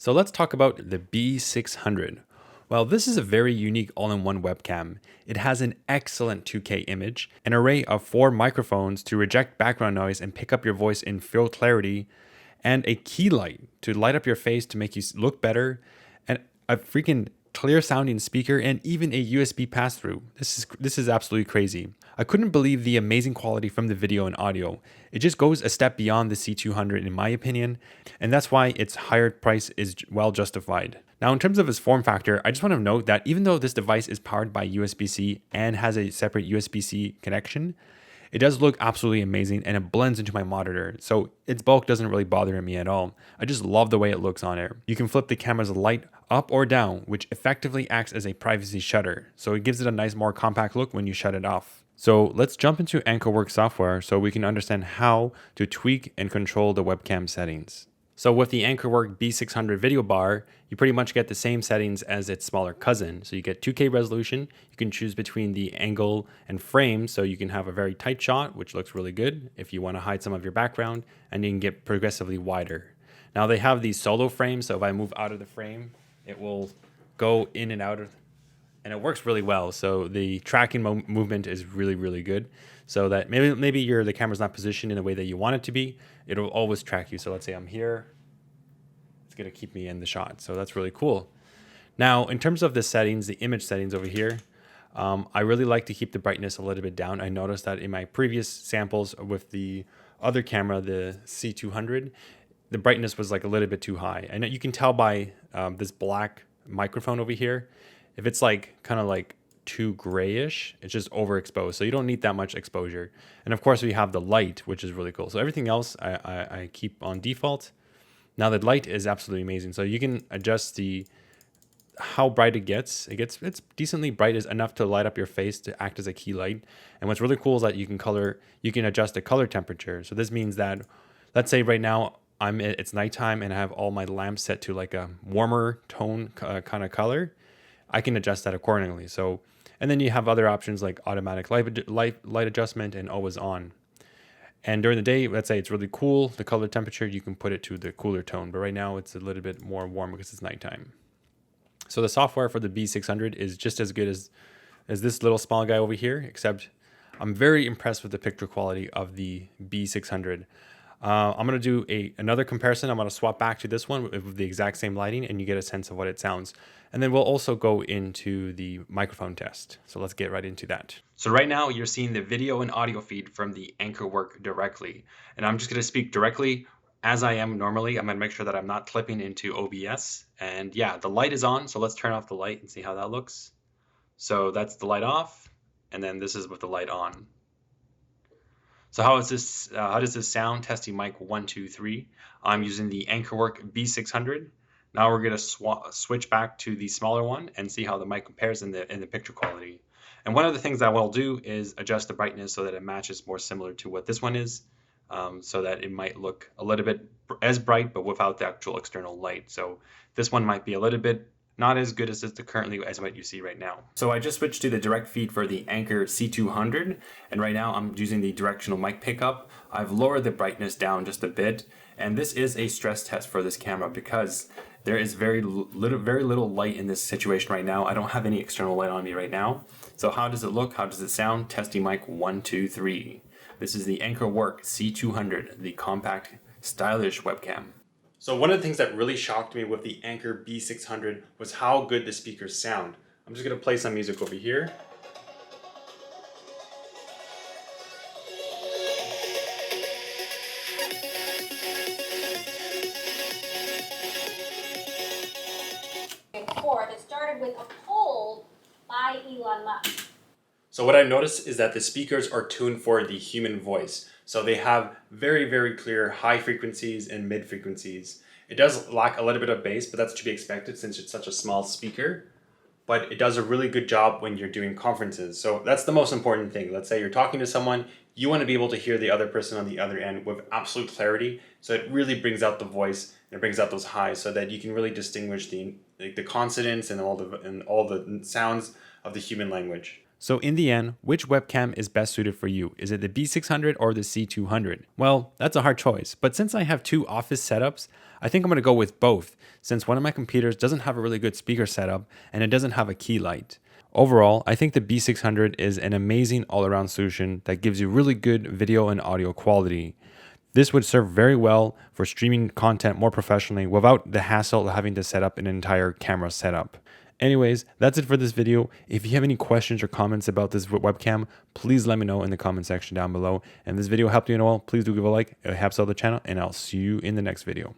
So let's talk about the B600. Well, this is a very unique all-in-one webcam. It has an excellent 2K image, an array of 4 microphones to reject background noise and pick up your voice in full clarity, and a key light to light up your face to make you look better, and a freaking clear sounding speaker, and even a USB pass-through. This is absolutely crazy. I couldn't believe the amazing quality from the video and audio. It just goes a step beyond the C200 in my opinion, and that's why its higher price is well justified. Now, in terms of its form factor, I just want to note that even though this device is powered by USB-C and has a separate USB-C connection, it does look absolutely amazing and it blends into my monitor. So its bulk doesn't really bother me at all. I just love the way it looks on it. You can flip the camera's light up or down, which effectively acts as a privacy shutter. So it gives it a nice, more compact look when you shut it off. So let's jump into AnkerWork software so we can understand how to tweak and control the webcam settings. So with the AnkerWork B600 Video Bar, you pretty much get the same settings as its smaller cousin. So you get 2K resolution, you can choose between the angle and frame, so you can have a very tight shot, which looks really good if you want to hide some of your background, and you can get progressively wider. Now they have these solo frames, so if I move out of the frame, it will go in and out of, and it works really well. So the tracking movement is really good. So that maybe the camera's not positioned in a way that you want it to be, it'll always track you. So let's say I'm here, it's gonna keep me in the shot. So that's really cool. Now, in terms of the settings, the image settings over here, I really like to keep the brightness a little bit down. I noticed that in my previous samples with the other camera, the C200, the brightness was like a little bit too high. And you can tell by this black microphone over here, if it's like kind of like too grayish, it's just overexposed. So you don't need that much exposure. And of course we have the light, which is really cool. So everything else I keep on default. Now the light is absolutely amazing. So you can adjust how bright it gets. It's decently bright, is enough to light up your face to act as a key light. And what's really cool is that you can adjust the color temperature. So this means that, let's say right now it's nighttime and I have all my lamps set to like a warmer tone kind of color. I can adjust that accordingly. So, and then you have other options like automatic light adjustment and always on. And during the day, let's say it's really cool, the color temperature, you can put it to the cooler tone. But right now it's a little bit more warm because it's nighttime. So the software for the B600 is just as good as this little small guy over here, except I'm very impressed with the picture quality of the B600. I'm going to do another comparison. I'm going to swap back to this one with the exact same lighting and you get a sense of what it sounds. And then we'll also go into the microphone test. So let's get right into that. So right now you're seeing the video and audio feed from the AnkerWork directly. And I'm just going to speak directly as I am normally. I'm going to make sure that I'm not clipping into OBS. And yeah, the light is on. So let's turn off the light and see how that looks. So that's the light off. And then this is with the light on. So how does this sound? Testing mic 1, 2, 3. I'm using the AnkerWork B600. Now we're going to switch back to the smaller one and see how the mic compares in the picture quality. And one of the things that we'll do is adjust the brightness so that it matches more similar to what this one is, so that it might look a little bit as bright but without the actual external light. So this one might be a little bit not as good as currently as what you see right now. So I just switched to the direct feed for the Anker C200, and right now I'm using the directional mic pickup. I've lowered the brightness down just a bit, and this is a stress test for this camera because there is very little light in this situation right now. I don't have any external light on me right now. So how does it look? How does it sound? Testing mic 1, 2, 3. This is the AnkerWork C200, the compact, stylish webcam. So one of the things that really shocked me with the Anker B600 was how good the speakers sound. I'm just going to play some music over here. That started with a poll by Elon Musk. So what I noticed is that the speakers are tuned for the human voice. So they have very clear high frequencies and mid frequencies. It does lack a little bit of bass, but that's to be expected since it's such a small speaker. But it does a really good job when you're doing conferences. So that's the most important thing. Let's say you're talking to someone, you want to be able to hear the other person on the other end with absolute clarity. So it really brings out the voice and it brings out those highs so that you can really distinguish the consonants and all the sounds of the human language. So in the end, which webcam is best suited for you? Is it the B600 or the C200? Well, that's a hard choice, but since I have two office setups, I think I'm going to go with both, since one of my computers doesn't have a really good speaker setup and it doesn't have a key light. Overall, I think the B600 is an amazing all-around solution that gives you really good video and audio quality. This would serve very well for streaming content more professionally without the hassle of having to set up an entire camera setup. Anyways, that's it for this video. If you have any questions or comments about this webcam, please let me know in the comment section down below. And if this video helped you at all, please do give a like. It helps out the channel, and I'll see you in the next video.